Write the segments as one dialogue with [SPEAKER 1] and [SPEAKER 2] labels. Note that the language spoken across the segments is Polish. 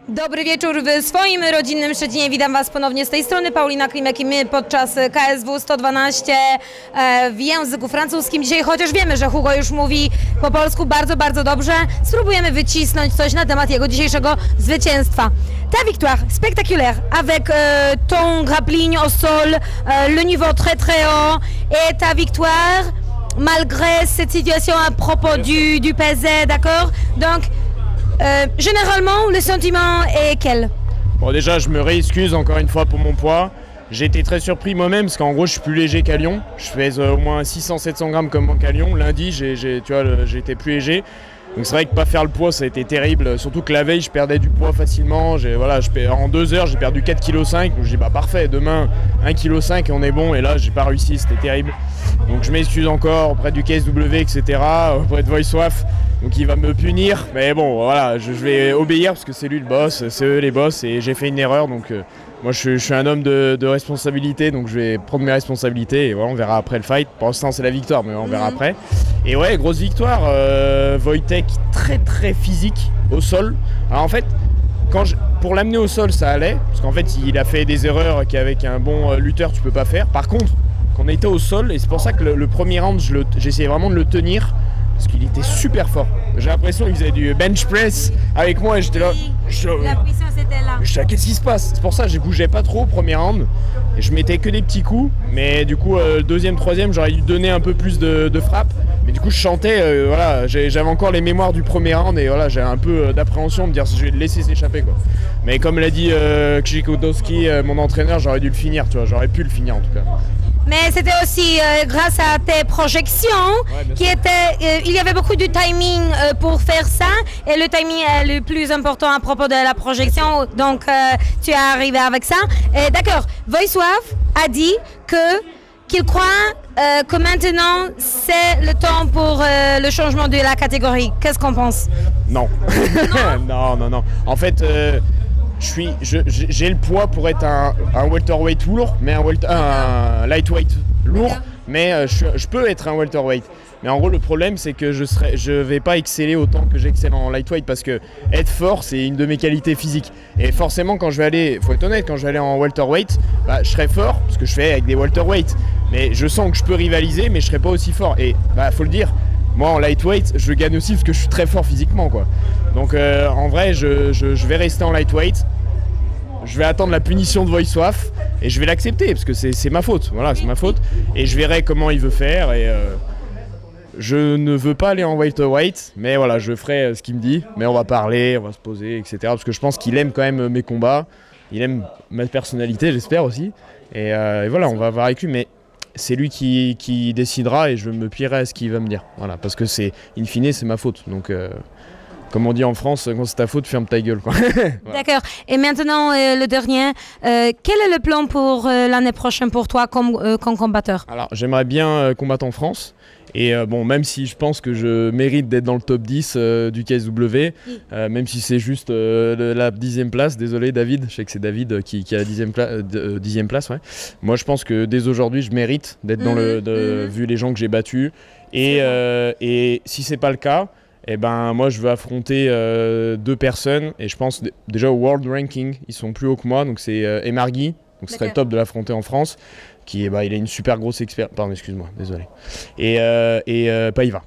[SPEAKER 1] Dobry wieczór w swoim rodzinnym Szczecinie. Witam Was ponownie z tej strony. Paulina Klimek i my podczas KSW 112 w języku francuskim. Dzisiaj, chociaż wiemy, że Hugo już mówi po polsku bardzo, bardzo dobrze, spróbujemy wycisnąć coś na temat jego dzisiejszego zwycięstwa. Ta victoire spectaculaire avec ton grappling au sol, le niveau très très haut et ta victoire malgré cette situation à propos du PZ, d'accord? Donc, généralement, le sentiment est quel?
[SPEAKER 2] Bon, déjà, je me réexcuse encore une fois pour mon poids. J'ai été très surpris moi-même parce qu'en gros, je suis plus léger qu'à Lyon. Je fais au moins 600-700 grammes comme qu'à Lyon. Lundi, j'ai été plus léger. Donc c'est vrai que pas faire le poids, ça a été terrible. Surtout que la veille, je perdais du poids facilement. En 2 heures, j'ai perdu 4,5 kg. Donc je dis bah parfait, demain 1,5 kg et on est bon. Et là, j'ai pas réussi, c'était terrible. Donc je m'excuse encore auprès du KSW, etc. Auprès de VoiceWaf. Donc il va me punir. Mais bon, voilà, je vais obéir parce que c'est lui le boss, c'est eux les boss. Et j'ai fait une erreur. Donc moi, je suis un homme de responsabilité. Donc je vais prendre mes responsabilités. Et voilà, on verra après le fight. Pour l'instant, c'est la victoire, mais on verra après. Et ouais, grosse victoire. Wojtek très très physique au sol. Alors en fait, pour l'amener au sol, ça allait. Parce qu'en fait, il a fait des erreurs qu'avec un bon lutteur, tu peux pas faire. Par contre, quand on était au sol, et c'est pour ça que le premier round, j'essayais vraiment de le tenir. Parce qu'il était super fort. J'ai l'impression qu'il faisait du bench press avec moi et j'étais là.
[SPEAKER 1] La puissance était là.
[SPEAKER 2] Qu'est-ce qui se passe? C'est pour ça que je bougeais pas trop au premier round. Et je mettais que des petits coups. Mais du coup, deuxième, troisième, j'aurais dû donner un peu plus de frappe. Mais du coup, je chantais. Voilà, j'avais encore les mémoires du premier round. Et voilà, j'avais un peu d'appréhension de me dire si je vais le laisser s'échapper, quoi. Mais comme l'a dit Krzyzewski, mon entraîneur, j'aurais dû le finir. Tu vois, j'aurais pu le finir en tout cas.
[SPEAKER 1] Mais c'était aussi grâce à tes projections, il y avait beaucoup de timing pour faire ça, et le timing est le plus important à propos de la projection, donc tu es arrivé avec ça. D'accord, VoiceWaf a dit qu'il croit que maintenant c'est le temps pour le changement de la catégorie. Qu'est-ce qu'on pense?
[SPEAKER 2] Non. non. En fait, j'ai le poids pour être un welterweight lourd, mais un lightweight lourd, mais je peux être un welterweight. Mais en gros, le problème, c'est que je vais pas exceller autant que j'excelle en lightweight parce que être fort, c'est une de mes qualités physiques. Et forcément, quand je vais aller, faut être honnête, quand je vais aller en welterweight, bah, je serai fort parce que je fais avec des welterweights. Mais je sens que je peux rivaliser, mais je serai pas aussi fort. Et bah, faut le dire. Moi en lightweight, je gagne aussi parce que je suis très fort physiquement, quoi. Donc en vrai, je vais rester en lightweight. Je vais attendre la punition de VoiceWaf et je vais l'accepter parce que c'est ma faute. Voilà, c'est ma faute. Et je verrai comment il veut faire. Et je ne veux pas aller en welterweight, mais voilà, je ferai ce qu'il me dit. Mais on va parler, on va se poser, etc. Parce que je pense qu'il aime quand même mes combats. Il aime ma personnalité, j'espère aussi. Et voilà, on va voir avec lui. Mais c'est lui qui décidera et je me plierai à ce qu'il va me dire. Voilà, parce que in fine, c'est ma faute. Donc, comme on dit en France, quand c'est ta faute, ferme ta gueule, quoi. Voilà.
[SPEAKER 1] D'accord. Et maintenant, le dernier, quel est le plan pour l'année prochaine pour toi comme combatteur?
[SPEAKER 2] Alors, j'aimerais bien combattre en France. Et bon, même si je pense que je mérite d'être dans le top 10 du KSW, même si c'est juste la 10e place, désolé David, je sais que c'est David qui a la 10e place. Ouais. Moi je pense que dès aujourd'hui je mérite d'être dans vu les gens que j'ai battus. Et si c'est pas le cas, eh ben, moi je veux affronter 2 personnes et je pense déjà au World Ranking, ils sont plus hauts que moi, donc c'est Emargui, donc ce serait top de l'affronter en France. Il a une super grosse expérience. Pardon, excuse-moi, désolé. Et Paiva.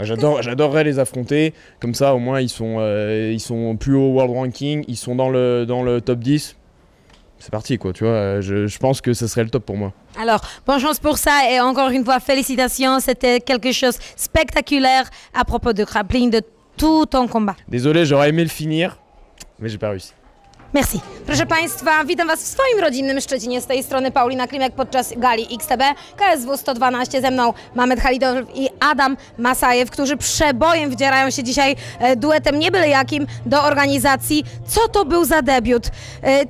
[SPEAKER 2] J'adorerais les affronter. Comme ça, au moins, ils sont plus haut World Ranking. Ils sont dans le top 10. C'est parti, quoi. Tu vois, je pense que ce serait le top pour moi.
[SPEAKER 1] Alors, bonne chance pour ça. Et encore une fois, félicitations. C'était quelque chose de spectaculaire à propos de grappling, de tout ton combat.
[SPEAKER 2] Désolé, j'aurais aimé le finir, mais j'ai pas réussi.
[SPEAKER 1] Merci. Proszę Państwa, witam Was w swoim rodzinnym Szczecinie. Z tej strony Paulina Klimek podczas gali XTB KSW 112. Ze mną Mamed Halidow i Adam Masajew, którzy przebojem wdzierają się dzisiaj duetem nie byle jakim do organizacji. Co to był za debiut?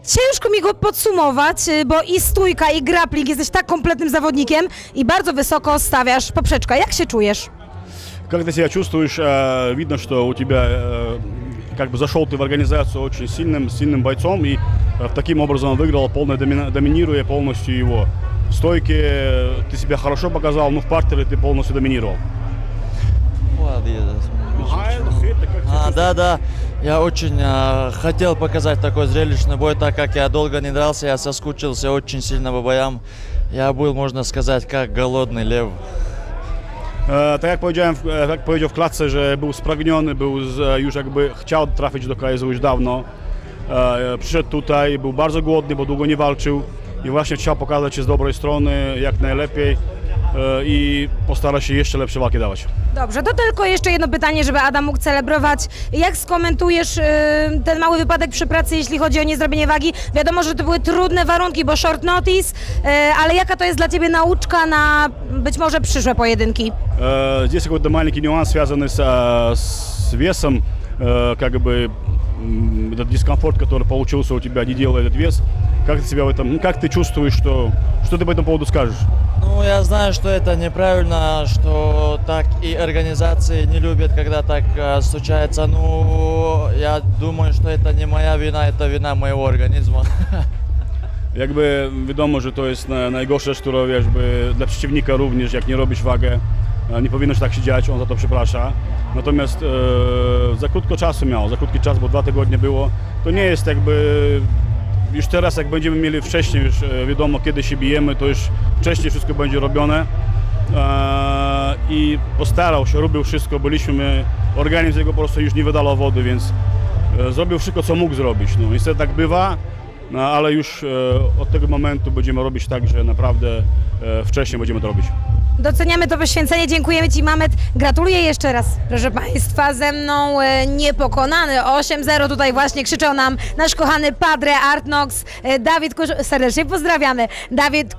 [SPEAKER 1] Ciężko mi go podsumować, bo i stójka, i grappling, jesteś tak kompletnym zawodnikiem i bardzo wysoko stawiasz poprzeczkę. Jak się czujesz?
[SPEAKER 3] Как ты себя чувствуешь? Видно, что у тебя как бы зашел ты в организацию очень сильным бойцом и таким образом выиграл, доминируя полностью его. В стойке ты себя хорошо показал, но в партере ты полностью доминировал.
[SPEAKER 4] Да. Я очень хотел показать такой зрелищный бой, так как я долго не дрался, я соскучился очень сильно по боям. Я был, можно сказать, как голодный лев.
[SPEAKER 3] Tak jak powiedział w klatce, że był spragniony, już jakby chciał trafić do KSW już dawno. Przyszedł tutaj, był bardzo głodny, bo długo nie walczył i właśnie chciał pokazać się z dobrej strony, jak najlepiej i postara się jeszcze lepsze walki dawać.
[SPEAKER 1] Dobrze, to tylko jeszcze jedno pytanie, żeby Adam mógł celebrować. Jak skomentujesz ten mały wypadek przy pracy, jeśli chodzi o niezrobienie wagi? Wiadomo, że to były trudne warunki, bo short notice, ale jaka to jest dla Ciebie nauczka na być może przyszłe pojedynki?
[SPEAKER 3] Здесь какой-то маленький нюанс, связанный с весом, как бы этот дискомфорт, который получился у тебя, не делая этот вес. Как ты себя в этом, как ты чувствуешь, что ты по этому поводу скажешь?
[SPEAKER 4] Ну, я знаю, что это неправильно, что так и организации не любят, когда так случается. Ну, я думаю, что это не моя вина, это вина моего организма.
[SPEAKER 3] Jakby wiadomo, że to jest najgorsza rzecz, która jakby dla przeciwnika również, jak nie robisz wagę, nie powinno się tak się dziać, on za to przeprasza. Natomiast za krótko czasu miał, za krótki czas, bo 2 tygodnie było, to nie jest jakby, już teraz jak będziemy mieli wcześniej, już wiadomo kiedy się bijemy, to już wcześniej wszystko będzie robione i postarał się, robił wszystko, byliśmy, organizm jego po prostu już nie wydalał wody, więc zrobił wszystko co mógł zrobić. No, niestety tak bywa. No, ale już od tego momentu będziemy robić tak, że naprawdę wcześniej będziemy to robić.
[SPEAKER 1] Doceniamy to poświęcenie, dziękujemy Ci, Mamet. Gratuluję jeszcze raz, proszę Państwa, ze mną niepokonany 8-0, tutaj właśnie krzyczał nam nasz kochany Padre Artnox, Dawid serdecznie pozdrawiamy, Dawid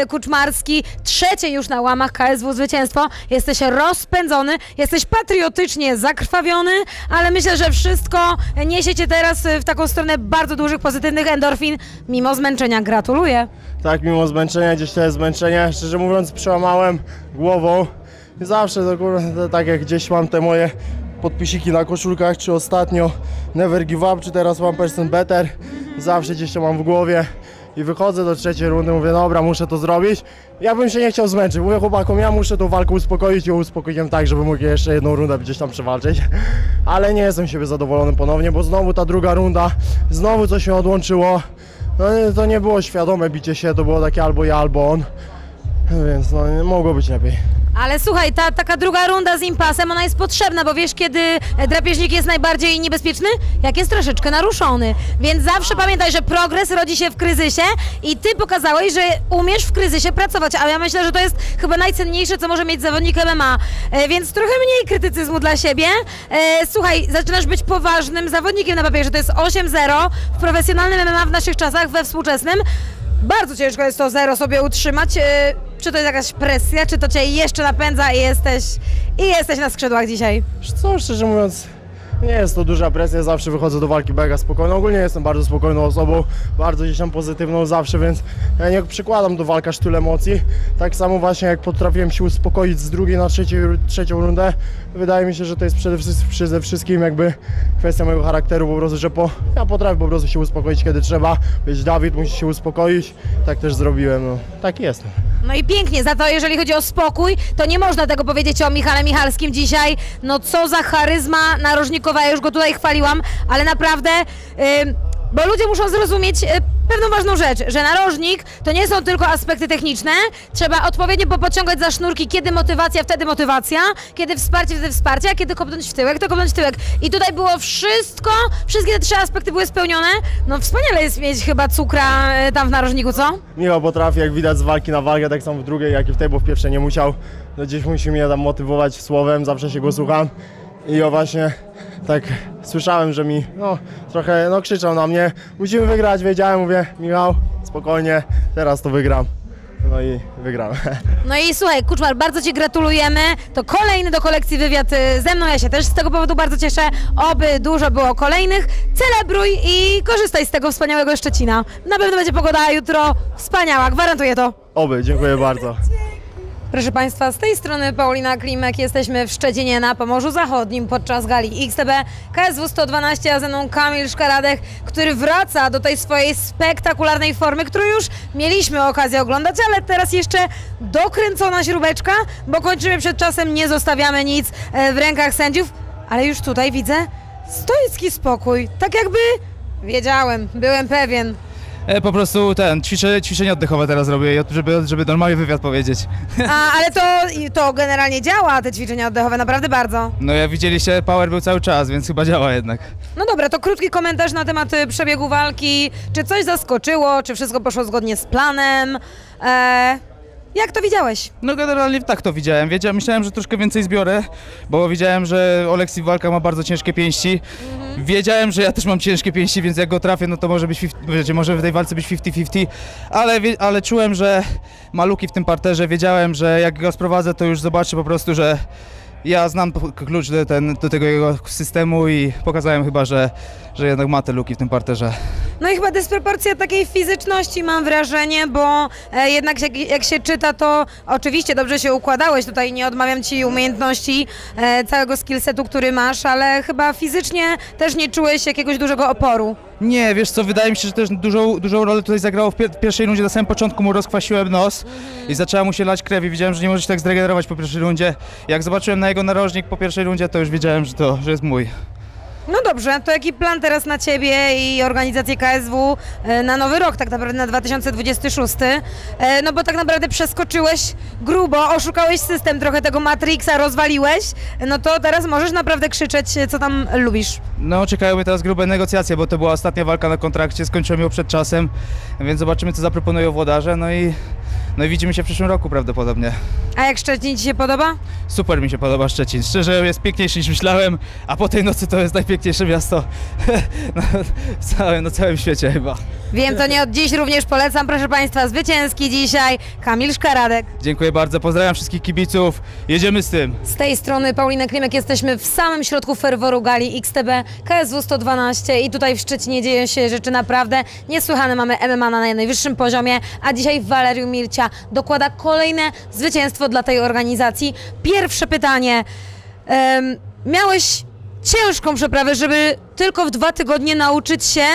[SPEAKER 1] Kuczmarski, trzecie już na łamach KSW zwycięstwo, jesteś rozpędzony, jesteś patriotycznie zakrwawiony, ale myślę, że wszystko niesiecie teraz w taką stronę bardzo dużych, pozytywnych endorfin, mimo zmęczenia. Gratuluję.
[SPEAKER 5] Tak, mimo zmęczenia, gdzieś to jest zmęczenie, szczerze mówiąc przełamałem głową i zawsze to, kurde, tak jak gdzieś mam te moje podpisiki na koszulkach, czy ostatnio Never Give Up, czy teraz 1% Better, zawsze gdzieś to mam w głowie i wychodzę do trzeciej rundy, mówię dobra, muszę to zrobić. Ja bym się nie chciał zmęczyć, mówię chłopakom, ja muszę tą walkę uspokoić i uspokoiłem tak, żeby mógł jeszcze jedną rundę gdzieś tam przewalczyć, ale nie jestem siebie zadowolony ponownie, bo znowu ta druga runda, znowu coś się odłączyło. No to nie było świadome bicie się, to było takie albo ja, albo on, więc no nie mogło być lepiej.
[SPEAKER 1] Ale słuchaj, taka druga runda z impasem, ona jest potrzebna, bo wiesz, kiedy drapieżnik jest najbardziej niebezpieczny? Jak jest troszeczkę naruszony. Więc zawsze pamiętaj, że progres rodzi się w kryzysie i Ty pokazałeś, że umiesz w kryzysie pracować, a ja myślę, że to jest chyba najcenniejsze, co może mieć zawodnik MMA. Więc trochę mniej krytycyzmu dla siebie. Słuchaj, zaczynasz być poważnym zawodnikiem na papierze, to jest 8-0 w profesjonalnym MMA w naszych czasach, we współczesnym. Bardzo ciężko jest to 0 sobie utrzymać. Czy to jest jakaś presja, czy to Cię jeszcze napędza i jesteś na skrzydłach dzisiaj?
[SPEAKER 5] Co, szczerze mówiąc, nie jest to duża presja, zawsze wychodzę do walki mega spokojną. Ogólnie jestem bardzo spokojną osobą, bardzo gdzieś tam pozytywną zawsze, więc ja nie przykładam do walki tyle emocji. Tak samo właśnie jak potrafiłem się uspokoić z drugiej na trzecią rundę, wydaje mi się, że to jest przede wszystkim jakby kwestia mojego charakteru po prostu, że ja potrafię po prostu się uspokoić kiedy trzeba. Być Dawid musi się uspokoić, tak też zrobiłem, no tak jest.
[SPEAKER 1] No i pięknie, za to jeżeli chodzi o spokój, to nie można tego powiedzieć o Michale Michalskim dzisiaj. No co za charyzma narożnikowa, ja już go tutaj chwaliłam, ale naprawdę, bo ludzie muszą zrozumieć pewną ważną rzecz, że narożnik to nie są tylko aspekty techniczne, trzeba odpowiednio popodciągać za sznurki, kiedy motywacja, wtedy motywacja, kiedy wsparcie, wtedy wsparcie, a kiedy kopnąć w tyłek, to kopnąć w tyłek. I tutaj było wszystko, wszystkie te 3 aspekty były spełnione. No wspaniale jest mieć chyba cukra tam w narożniku, co?
[SPEAKER 5] Michał potrafi, jak widać z walki na walkę, tak samo w drugiej, jak i w tej, bo w pierwszej nie musiał. No gdzieś musi mnie tam motywować słowem, zawsze się go słucham. I ja właśnie tak słyszałem, że mi trochę krzyczał na mnie, musimy wygrać, wiedziałem, mówię Michał, spokojnie, teraz to wygram. No i wygrałem.
[SPEAKER 1] No i słuchaj, Kuczmar, bardzo Ci gratulujemy. To kolejny do kolekcji wywiad ze mną. Ja się też z tego powodu bardzo cieszę. Oby dużo było kolejnych. Celebruj i korzystaj z tego wspaniałego Szczecina. Na pewno będzie pogoda jutro wspaniała, gwarantuję to.
[SPEAKER 5] Oby, dziękuję bardzo.
[SPEAKER 1] Proszę Państwa, z tej strony Paulina Klimek, jesteśmy w Szczecinie na Pomorzu Zachodnim podczas gali XTB KSW 112, a ze mną Kamil Szkaradek, który wraca do tej swojej spektakularnej formy, którą już mieliśmy okazję oglądać, ale teraz jeszcze dokręcona śrubeczka, bo kończymy przed czasem, nie zostawiamy nic w rękach sędziów, ale już tutaj widzę Stoicki spokój, tak jakby wiedziałem, byłem pewien.
[SPEAKER 6] Po prostu ćwiczenie oddechowe teraz robię, żeby normalnie wywiad powiedzieć.
[SPEAKER 1] Ale to generalnie działa, te ćwiczenia oddechowe, naprawdę bardzo.
[SPEAKER 6] No jak widzieliście, power był cały czas, więc chyba działa jednak.
[SPEAKER 1] No dobra, to krótki komentarz na temat przebiegu walki. Czy coś zaskoczyło, czy wszystko poszło zgodnie z planem? Jak to widziałeś?
[SPEAKER 6] No generalnie tak to widziałem. Myślałem, że troszkę więcej zbiorę, bo widziałem, że Oleksii w walkach ma bardzo ciężkie pięści. Wiedziałem, że ja też mam ciężkie pięści, więc jak go trafię, no to może być może w tej walce być 50-50, ale czułem, że ma luki w tym parterze. Wiedziałem, że jak go sprowadzę, to już zobaczy po prostu, że ja znam klucz do tego jego systemu i pokazałem chyba, że jednak ma te luki w tym parterze.
[SPEAKER 1] No i chyba dysproporcja takiej fizyczności, mam wrażenie, bo jednak jak się czyta, to oczywiście dobrze się układałeś, tutaj nie odmawiam ci umiejętności całego skillsetu, który masz, ale chyba fizycznie też nie czułeś jakiegoś dużego oporu.
[SPEAKER 6] Nie, wiesz co, wydaje mi się, że też dużą rolę tutaj zagrało w pierwszej rundzie. Na samym początku mu rozkwasiłem nos i zaczęła mu się lać krew i widziałem, że nie może się tak zregenerować po pierwszej rundzie. Jak zobaczyłem na jego narożnik po pierwszej rundzie, to już wiedziałem, że jest mój.
[SPEAKER 1] No dobrze, to jaki plan teraz na Ciebie i organizację KSW na nowy rok, tak naprawdę na 2026? No bo tak naprawdę przeskoczyłeś grubo, oszukałeś system, trochę tego Matrixa rozwaliłeś, no to teraz możesz naprawdę krzyczeć, co tam lubisz.
[SPEAKER 6] No czekają mnie teraz grube negocjacje, bo to była ostatnia walka na kontrakcie, skończyłem ją przed czasem, więc zobaczymy, co zaproponują włodarze, no i widzimy się w przyszłym roku prawdopodobnie.
[SPEAKER 1] A jak Szczecin Ci się podoba?
[SPEAKER 6] Super mi się podoba Szczecin, szczerze jest piękniejszy niż myślałem, a po tej nocy to jest najpiękniejsze miasto na całym świecie chyba.
[SPEAKER 1] Wiem, to nie od dziś, również polecam, proszę Państwa, zwycięski dzisiaj Kamil Szkaradek.
[SPEAKER 6] Dziękuję bardzo, pozdrawiam wszystkich kibiców, jedziemy z tym.
[SPEAKER 1] Z tej strony Paulina Klimek, jesteśmy w samym środku ferworu gali XTB KSW 112 i tutaj w Szczecinie dzieją się rzeczy naprawdę niesłychane. Mamy MMA na najwyższym poziomie, a dzisiaj Waleriu Mircia dokłada kolejne zwycięstwo dla tej organizacji. Pierwsze pytanie. Miałeś ciężką przeprawę, żeby tylko w 2 tygodnie nauczyć się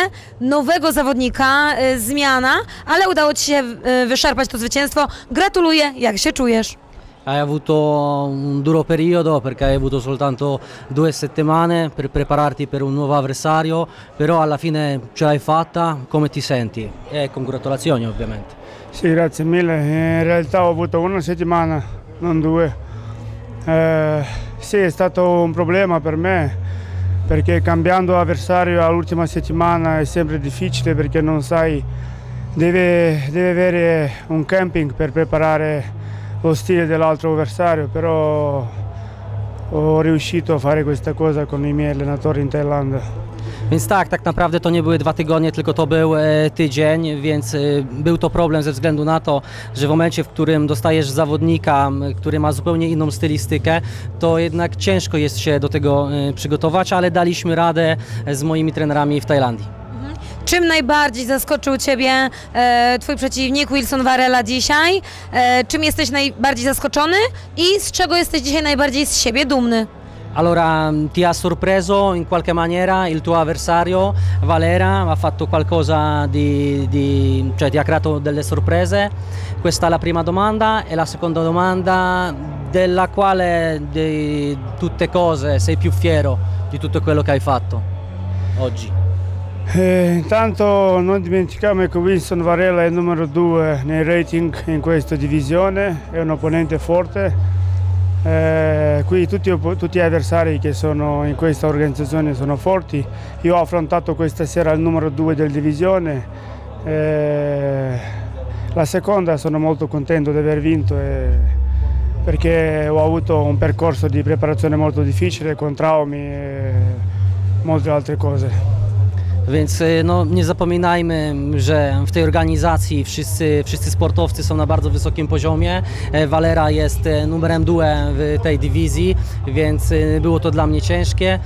[SPEAKER 1] nowego zawodnika, zmiana, ale udało Ci się wyszarpać to zwycięstwo. Gratuluję, jak się czujesz?
[SPEAKER 7] Hai avuto un duro periodo perché hai avuto soltanto 2 settimane per prepararti per un nuovo avversario, però alla fine ce l'hai fatta, come ti senti? E congratulazioni ovviamente.
[SPEAKER 8] Sì, grazie mille, in realtà ho avuto 1 settimana, non 2. Sì, è stato un problema per me perché cambiando avversario all'ultima settimana è sempre difficile perché non sai, deve avere un camping per preparare lo stile dell'altro avversario, però ho riuscito a fare questa cosa con i miei allenatori in Thailandia.
[SPEAKER 7] Więc tak naprawdę to nie były 2 tygodnie, tylko to był tydzień, więc był to problem ze względu na to, że w momencie, w którym dostajesz zawodnika, który ma zupełnie inną stylistykę, to jednak ciężko jest się do tego przygotować, ale daliśmy radę z moimi trenerami w Tajlandii.
[SPEAKER 1] Czym najbardziej zaskoczył Ciebie Twój przeciwnik Wilson Varela dzisiaj? Czym jesteś najbardziej zaskoczony i z czego jesteś dzisiaj najbardziej z siebie dumny?
[SPEAKER 7] Allora, ti ha sorpreso in qualche maniera il tuo avversario, Valera, ha fatto qualcosa cioè ti ha creato delle sorprese? Questa è la prima domanda e la seconda domanda, della quale di tutte cose sei più fiero di tutto quello che hai fatto oggi?
[SPEAKER 8] Intanto non dimentichiamo che Wilson Varela è il numero 2 nei rating in questa divisione, è un opponente forte. Qui tutti gli avversari che sono in questa organizzazione sono forti. Io ho affrontato questa sera il numero 2 del divisione. La seconda sono molto contento di aver vinto perché ho avuto un percorso di preparazione molto difficile con traumi e molte altre cose.
[SPEAKER 7] Więc no, nie zapominajmy, że w tej organizacji wszyscy sportowcy są na bardzo wysokim poziomie. Valera jest numerem 2 w tej dywizji, więc było to dla mnie ciężkie,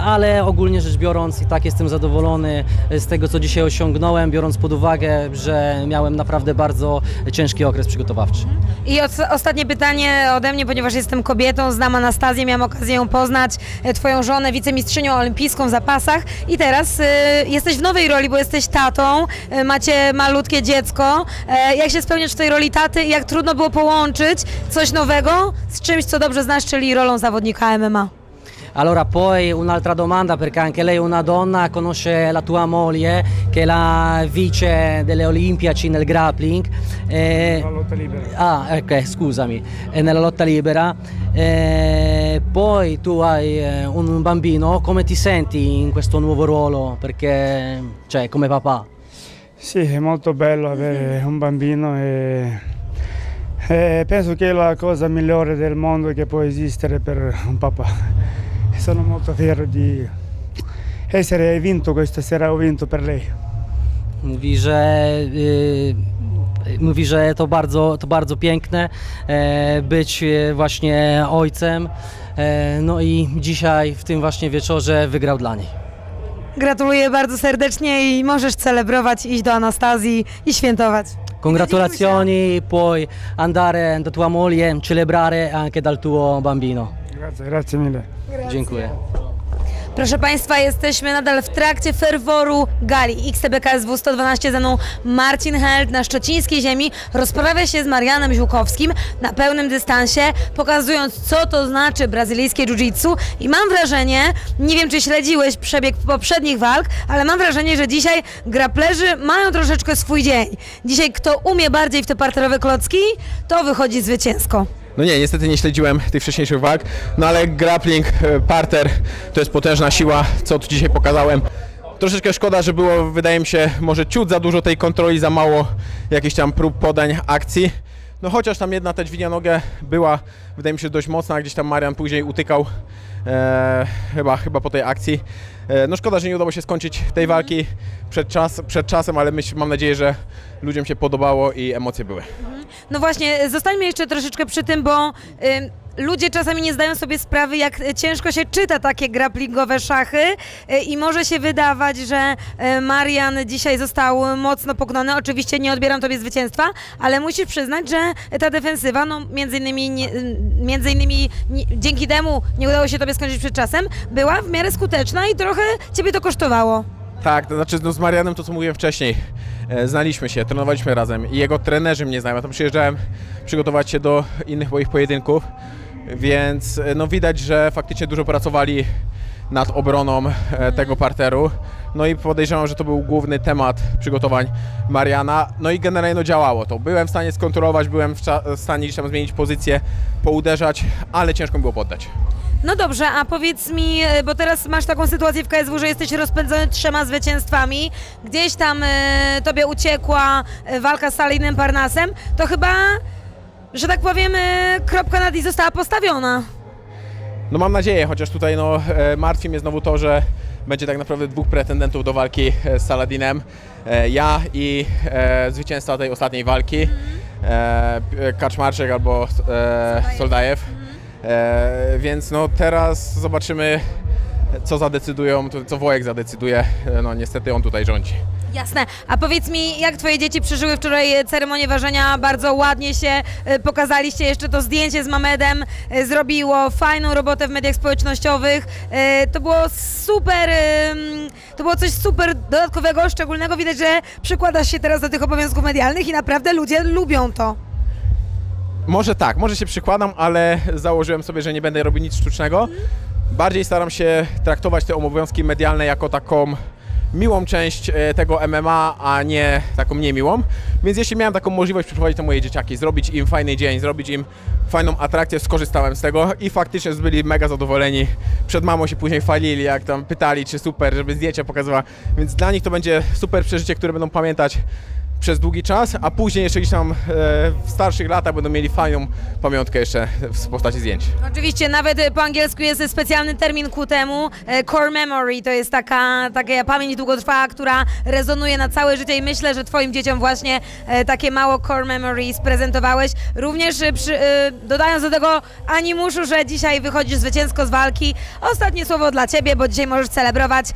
[SPEAKER 7] ale ogólnie rzecz biorąc i tak jestem zadowolony z tego, co dzisiaj osiągnąłem, biorąc pod uwagę, że miałem naprawdę bardzo ciężki okres przygotowawczy.
[SPEAKER 1] I ostatnie pytanie ode mnie, ponieważ jestem kobietą, znam Anastazję, miałam okazję ją poznać, Twoją żonę, wicemistrzynią olimpijską w zapasach i teraz jesteś w nowej roli, bo jesteś tatą, macie malutkie dziecko. Jak się spełniasz w tej roli taty i jak trudno było połączyć coś nowego z czymś, co dobrze znasz, czyli rolą zawodnika MMA?
[SPEAKER 7] Allora poi un'altra domanda, perché anche lei è una donna, conosce la tua moglie che è la vice delle Olimpiaci nel grappling.
[SPEAKER 8] La lotta libera.
[SPEAKER 7] Ah, ok, scusami, è nella lotta libera. Poi tu hai un bambino, come ti senti in questo nuovo ruolo? Perché, cioè, come papà?
[SPEAKER 8] Sì, è molto bello avere un bambino e penso che è la cosa migliore del mondo che può esistere per un papà. Sono molto fiero di essere vinto questa sera, ho vinto per lei.
[SPEAKER 7] Mówi, że to bardzo piękne być właśnie ojcem, no i dzisiaj w tym właśnie wieczorze wygrał dla niej.
[SPEAKER 1] Gratuluję bardzo serdecznie i możesz celebrować, iść do Anastazji i świętować.
[SPEAKER 7] Congratulazioni, puoi andare da tua moglie, celebrare anche dal tuo bambino.
[SPEAKER 8] Grazie mille.
[SPEAKER 7] Dziękuję.
[SPEAKER 1] Proszę Państwa, jesteśmy nadal w trakcie ferworu gali XTB KSW 112. Ze mną Marcin Held na szczecińskiej ziemi rozprawia się z Marianem Ziółkowskim na pełnym dystansie, pokazując, co to znaczy brazylijskie jiu-jitsu. I mam wrażenie, nie wiem, czy śledziłeś przebieg poprzednich walk, ale mam wrażenie, że dzisiaj grapplerzy mają troszeczkę swój dzień. Dzisiaj kto umie bardziej w te parterowe klocki, to wychodzi zwycięsko.
[SPEAKER 9] No nie, niestety nie śledziłem tych wcześniejszych walk, no ale grappling, parter to jest potężna siła, co tu dzisiaj pokazałem. Troszeczkę szkoda, że było, wydaje mi się, może ciut za dużo tej kontroli, za mało jakichś tam prób podań akcji. No chociaż tam jedna ta dźwignia nogę była, wydaje mi się, dość mocna, gdzieś tam Marian później utykał chyba po tej akcji. No szkoda, że nie udało się skończyć tej walki przed czasem, ale mam nadzieję, że ludziom się podobało i emocje były.
[SPEAKER 1] No właśnie, zostańmy jeszcze troszeczkę przy tym, bo ludzie czasami nie zdają sobie sprawy, jak ciężko się czyta takie grapplingowe szachy i może się wydawać, że Marian dzisiaj został mocno pokonany. Oczywiście nie odbieram tobie zwycięstwa, ale musisz przyznać, że ta defensywa, no między innymi dzięki temu nie udało się tobie skończyć przed czasem, była w miarę skuteczna i trochę ciebie to kosztowało.
[SPEAKER 9] Tak, to znaczy no z Marianem to, co mówiłem wcześniej, znaliśmy się, trenowaliśmy razem i jego trenerzy mnie znają. Ja tam przyjeżdżałem przygotować się do innych moich pojedynków, więc no widać, że faktycznie dużo pracowali nad obroną tego parteru. No i podejrzewam, że to był główny temat przygotowań Mariana. No i generalnie no działało to. Byłem w stanie skontrolować, byłem w stanie gdzieś tam zmienić pozycję, pouderzać, ale ciężko mi było poddać.
[SPEAKER 1] No dobrze, a powiedz mi, bo teraz masz taką sytuację w KSW, że jesteś rozpędzony 3 zwycięstwami, gdzieś tam tobie uciekła walka z Salinem Parnasem, to chyba, że tak powiem, kropka nad i została postawiona.
[SPEAKER 9] No mam nadzieję, chociaż tutaj no, martwi mnie znowu to, że będzie tak naprawdę 2 pretendentów do walki z Saladinem. Ja i zwycięzca tej ostatniej walki, Kaczmarczyk albo Soldajew. Więc no teraz zobaczymy, co zadecydują, co Wojek zadecyduje. No niestety on tutaj rządzi.
[SPEAKER 1] Jasne. A powiedz mi, jak twoje dzieci przeżyły wczoraj ceremonię ważenia? Bardzo ładnie się pokazaliście, jeszcze to zdjęcie z Mamedem zrobiło fajną robotę w mediach społecznościowych. To było super, to było coś super dodatkowego, szczególnego. Widać, że przykładasz się teraz do tych obowiązków medialnych i naprawdę ludzie lubią to.
[SPEAKER 9] Może tak, może się przykładam, ale założyłem sobie, że nie będę robił nic sztucznego. Bardziej staram się traktować te obowiązki medialne jako taką miłą część tego MMA, a nie taką niemiłą. Więc jeśli miałem taką możliwość przyprowadzić to moje dzieciaki, zrobić im fajny dzień, zrobić im fajną atrakcję, skorzystałem z tego i faktycznie byli mega zadowoleni. Przed mamą się później chwalili, jak tam pytali, czy super, żeby zdjęcia pokazywała. Więc dla nich to będzie super przeżycie, które będą pamiętać przez długi czas, a później jeszcze gdzieś tam w starszych latach będą mieli fajną pamiątkę jeszcze w postaci zdjęć.
[SPEAKER 1] Oczywiście, nawet po angielsku jest specjalny termin ku temu, core memory, to jest taka pamięć długotrwała, która rezonuje na całe życie i myślę, że twoim dzieciom właśnie takie mało core memory sprezentowałeś. Również dodając do tego animuszu, że dzisiaj wychodzisz zwycięsko z walki. Ostatnie słowo dla ciebie, bo dzisiaj możesz celebrować.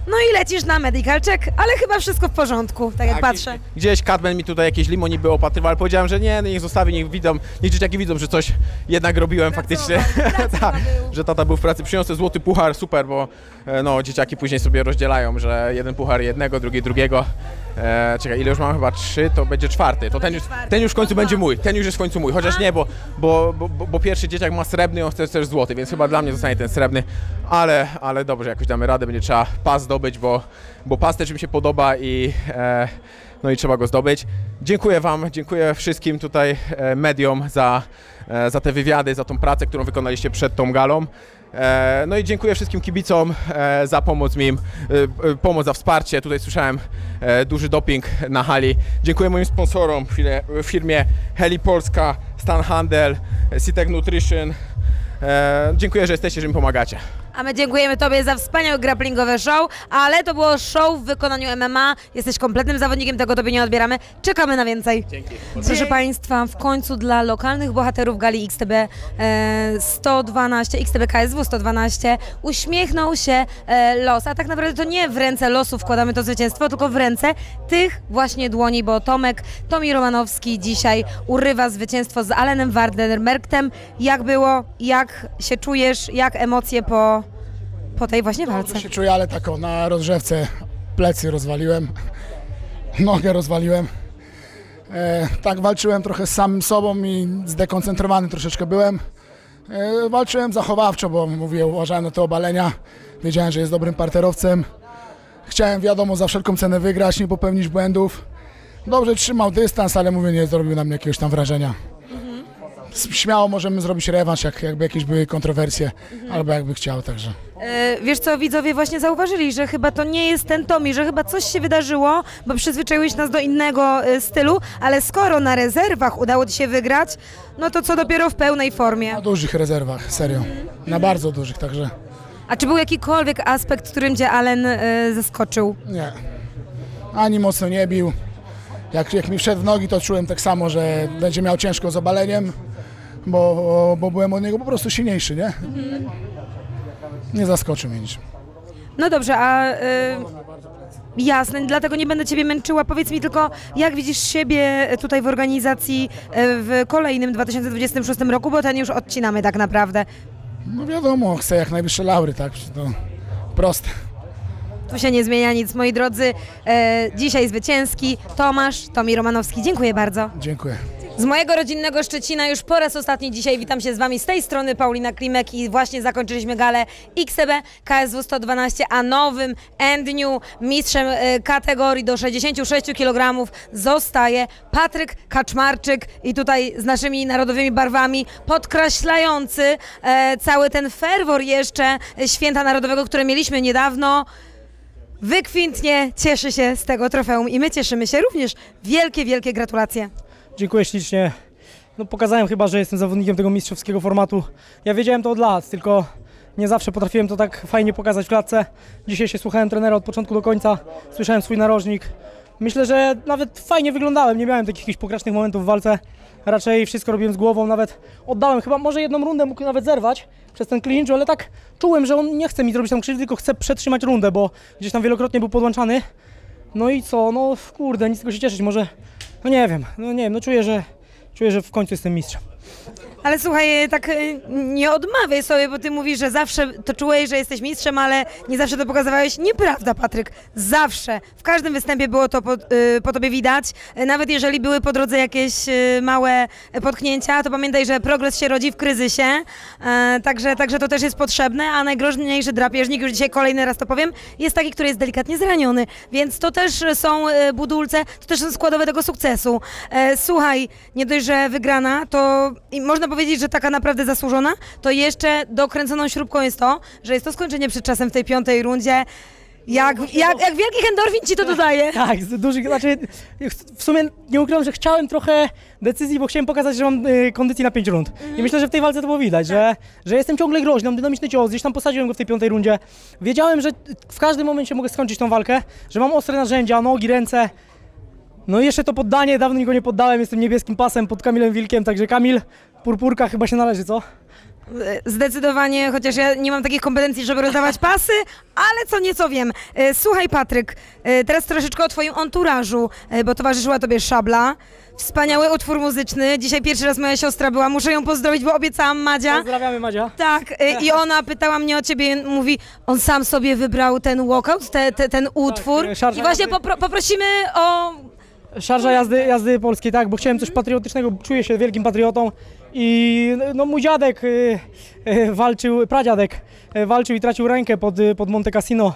[SPEAKER 1] No i lecisz na medical check, ale chyba wszystko w porządku, tak jak patrzę.
[SPEAKER 9] Gdzieś Katman mi tutaj jakieś limo niby opatrywał, ale powiedziałem, że nie, niech zostawi, niech widzą, niech dzieciaki widzą, że coś jednak robiłem faktycznie. Tak, że tata był w pracy, przyniosę złoty puchar, super, bo no, dzieciaki później sobie rozdzielają, że jeden puchar jednego, drugi drugiego. Czekaj, ile już mam? Chyba 3, to będzie 4. To ten już w końcu będzie mój. Ten już jest w końcu mój. Chociaż nie, bo pierwszy dzieciak ma srebrny, on chce też złoty, więc chyba dla mnie zostanie ten srebrny. Ale dobrze, jakoś damy radę, będzie trzeba pas zdobyć, bo pas też mi się podoba i no i trzeba go zdobyć. Dziękuję Wam, dziękuję wszystkim tutaj mediom za te wywiady, za tą pracę, którą wykonaliście przed tą galą. No i dziękuję wszystkim kibicom za pomoc mi, pomoc za wsparcie. Tutaj słyszałem duży doping na hali. Dziękuję moim sponsorom w firmie Heli Polska, Stan Handel, Sitek Nutrition. Dziękuję, że jesteście, że mi pomagacie.
[SPEAKER 1] A my dziękujemy Tobie za wspaniałe grapplingowe show, ale to było show w wykonaniu MMA. Jesteś kompletnym zawodnikiem, tego Tobie nie odbieramy. Czekamy na więcej.
[SPEAKER 9] Dzięki.
[SPEAKER 1] Proszę Państwa, w końcu dla lokalnych bohaterów gali XTB 112, XTB KSW 112 uśmiechnął się los. A tak naprawdę to nie w ręce losu wkładamy to zwycięstwo, tylko w ręce tych właśnie dłoni, bo Tomi Romanowski dzisiaj urywa zwycięstwo z Allenem Wardenermerktem. Jak było? Jak się czujesz? Jak emocje po tej właśnie walce?
[SPEAKER 10] Dobrze się czuję, ale tak na rozgrzewce plecy rozwaliłem, nogę rozwaliłem. Tak walczyłem trochę z samym sobą i zdekoncentrowany troszeczkę byłem. Walczyłem zachowawczo, bo mówię, uważałem na te obalenia. Wiedziałem, że jest dobrym parterowcem. Chciałem, wiadomo, za wszelką cenę wygrać, nie popełnić błędów. Dobrze trzymał dystans, ale mówię, nie zrobił na mnie jakiegoś tam wrażenia. Śmiało możemy zrobić rewanż, jakby jakieś były kontrowersje, albo jakby chciał, także.
[SPEAKER 1] Wiesz co, widzowie właśnie zauważyli, że chyba to nie jest ten Tomi, że chyba coś się wydarzyło, bo przyzwyczaiłeś nas do innego stylu, ale skoro na rezerwach udało Ci się wygrać, no to co dopiero w pełnej formie.
[SPEAKER 10] Na dużych rezerwach, serio. Na bardzo dużych, także.
[SPEAKER 1] A czy był jakikolwiek aspekt, w którym Cię Allen zaskoczył?
[SPEAKER 10] Nie. Ani mocno nie bił. Jak mi wszedł w nogi, to czułem tak samo, że będzie miał ciężko z obaleniem, bo byłem od niego po prostu silniejszy, nie? Nie zaskoczył mnie niczym.
[SPEAKER 1] No dobrze, a jasne, dlatego nie będę Ciebie męczyła. Powiedz mi tylko, jak widzisz siebie tutaj w organizacji w kolejnym 2026 roku, bo ten już odcinamy tak naprawdę.
[SPEAKER 10] No wiadomo, chcę jak najwyższe laury, tak? To proste.
[SPEAKER 1] Tu się nie zmienia nic, moi drodzy. Dzisiaj zwycięski Tomi Romanowski. Dziękuję bardzo.
[SPEAKER 10] Dziękuję.
[SPEAKER 1] Z mojego rodzinnego Szczecina już po raz ostatni dzisiaj witam się z Wami z tej strony Paulina Klimek i właśnie zakończyliśmy galę XTB KSW 112, a nowym endniu mistrzem kategorii do 66 kg zostaje Patryk Kaczmarczyk i tutaj z naszymi narodowymi barwami podkreślający cały ten ferwor jeszcze Święta Narodowego, które mieliśmy niedawno. Wykwintnie cieszy się z tego trofeum i my cieszymy się również. Wielkie, wielkie gratulacje.
[SPEAKER 11] Dziękuję ślicznie. No, pokazałem chyba, że jestem zawodnikiem tego mistrzowskiego formatu. Ja wiedziałem to od lat, tylko nie zawsze potrafiłem to tak fajnie pokazać w klatce. Dzisiaj się słuchałem trenera od początku do końca, słyszałem swój narożnik. Myślę, że nawet fajnie wyglądałem, nie miałem takich jakichś pokracznych momentów w walce. Raczej wszystko robiłem z głową, nawet oddałem, chyba może jedną rundę mógł nawet zerwać przez ten clinch, ale tak czułem, że on nie chce mi zrobić tam krzywdy, tylko chce przetrzymać rundę, bo gdzieś tam wielokrotnie był podłączany. No i co, no kurde, nic z tego się cieszyć, może, no nie wiem, no czuję, że w końcu jestem mistrzem.
[SPEAKER 1] Ale słuchaj, tak nie odmawiaj sobie, bo ty mówisz, że zawsze to czułeś, że jesteś mistrzem, ale nie zawsze to pokazywałeś. Nieprawda, Patryk. Zawsze. W każdym występie było to po tobie widać. Nawet jeżeli były po drodze jakieś małe potknięcia, to pamiętaj, że progres się rodzi w kryzysie. Także to też jest potrzebne, a najgroźniejszy drapieżnik, już dzisiaj kolejny raz to powiem, jest taki, który jest delikatnie zraniony. Więc to też są budulce, to też są składowe tego sukcesu. Słuchaj, nie dość, że wygrana, to i można powiedzieć, że taka naprawdę zasłużona, to jeszcze dokręconą śrubką jest to, że jest to skończenie przed czasem w tej 5. rundzie. Jak wielkich endorfin Ci to dodaje?
[SPEAKER 11] Tak, z dużych, znaczy w sumie nie ukrywam, że chciałem trochę decyzji, bo chciałem pokazać, że mam kondycji na 5 rund. I myślę, że w tej walce to było widać, że jestem ciągle groźny, mam dynamiczny cios, gdzieś tam posadziłem go w tej 5. rundzie. Wiedziałem, że w każdym momencie mogę skończyć tą walkę, że mam ostre narzędzia, nogi, ręce. No i jeszcze to poddanie, dawno go nie poddałem, jestem niebieskim pasem pod Kamilem Wilkiem, także Kamil, purpurka chyba się należy, co?
[SPEAKER 1] Zdecydowanie, chociaż ja nie mam takich kompetencji, żeby rozdawać pasy, ale co nieco wiem. Słuchaj Patryk, teraz troszeczkę o twoim enturażu, bo towarzyszyła tobie Szabla. Wspaniały utwór muzyczny. Dzisiaj pierwszy raz moja siostra była, muszę ją pozdrowić, bo obiecałam Madzia.
[SPEAKER 11] Pozdrawiamy Madzia.
[SPEAKER 1] Tak, i ona pytała mnie o ciebie, mówi, on sam sobie wybrał ten walkout, ten utwór.
[SPEAKER 11] Tak,
[SPEAKER 1] I właśnie poprosimy o...
[SPEAKER 11] Szarża jazdy polskiej, tak, bo chciałem coś patriotycznego, czuję się wielkim patriotą i no mój dziadek walczył, pradziadek walczył i tracił rękę pod Monte Cassino,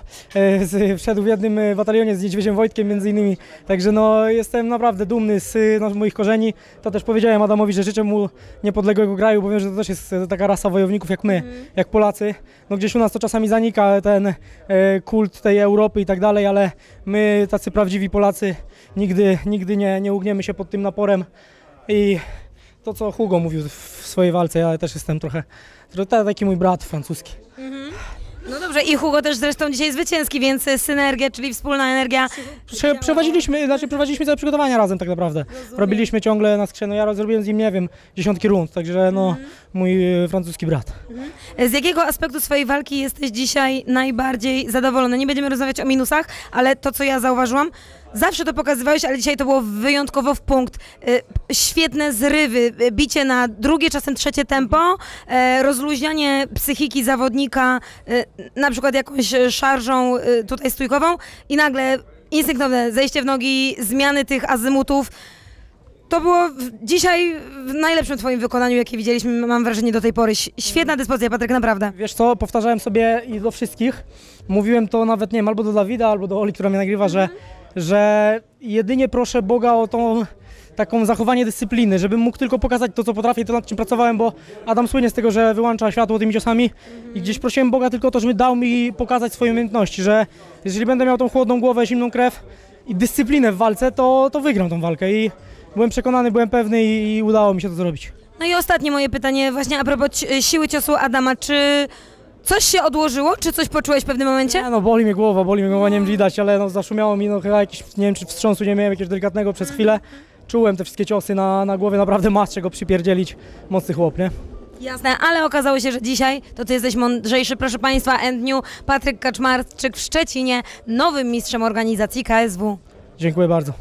[SPEAKER 11] wszedł w jednym batalionie z niedźwiedziem Wojtkiem między innymi, także no jestem naprawdę dumny z moich korzeni, to też powiedziałem Adamowi, że życzę mu niepodległego kraju, bo wiem, że to też jest taka rasa wojowników jak my, jak Polacy, no gdzieś u nas to czasami zanika ten kult tej Europy i tak dalej, ale my tacy prawdziwi Polacy nigdy nie ugniemy się pod tym naporem i to, co Hugo mówił w swojej walce, ja też jestem trochę taki mój brat francuski.
[SPEAKER 1] No dobrze, i Hugo też zresztą dzisiaj zwycięski, więc synergia, czyli wspólna energia.
[SPEAKER 11] Prowadziliśmy całe przygotowania razem tak naprawdę. Robiliśmy ciągle na skrzę, no ja zrobiłem z nim, nie wiem, dziesiątki rund, także no mój francuski brat.
[SPEAKER 1] Z jakiego aspektu swojej walki jesteś dzisiaj najbardziej zadowolony? Nie będziemy rozmawiać o minusach, ale to, co ja zauważyłam, zawsze to pokazywałeś, ale dzisiaj to było wyjątkowo w punkt. Świetne zrywy, bicie na drugie, czasem trzecie tempo, rozluźnianie psychiki zawodnika, na przykład jakąś szarżą tutaj stójkową i nagle instynktowne zejście w nogi, zmiany tych azymutów. To było dzisiaj w najlepszym twoim wykonaniu, jakie widzieliśmy, mam wrażenie, do tej pory. Świetna dyspozycja, Patryk, naprawdę.
[SPEAKER 11] Wiesz co, powtarzałem sobie i do wszystkich, mówiłem to nawet, nie wiem, albo do Dawida, albo do Oli, która mnie nagrywa, że jedynie proszę Boga o tą taką zachowanie dyscypliny, żebym mógł tylko pokazać to, co potrafię i to, nad czym pracowałem, bo Adam słynie z tego, że wyłącza światło tymi ciosami i gdzieś prosiłem Boga tylko o to, żeby dał mi pokazać swoje umiejętności, że jeżeli będę miał tą chłodną głowę, zimną krew i dyscyplinę w walce, to wygram tą walkę i byłem przekonany, byłem pewny i udało mi się to zrobić.
[SPEAKER 1] No i ostatnie moje pytanie właśnie a propos siły ciosu Adama, czy coś się odłożyło, czy coś poczułeś w pewnym momencie?
[SPEAKER 11] Nie, no boli mnie głowa, nie wiem, widać, ale no zaszumiało mi, no chyba jakiś, nie wiem, czy wstrząsu nie miałem jakiegoś delikatnego przez chwilę. Czułem te wszystkie ciosy na głowie, naprawdę masz czego przypierdzielić, mocny chłop, nie?
[SPEAKER 1] Jasne, ale okazało się, że dzisiaj to ty jesteś mądrzejszy, proszę państwa, Patryk Kaczmarczyk w Szczecinie, nowym mistrzem organizacji KSW.
[SPEAKER 11] Dziękuję bardzo.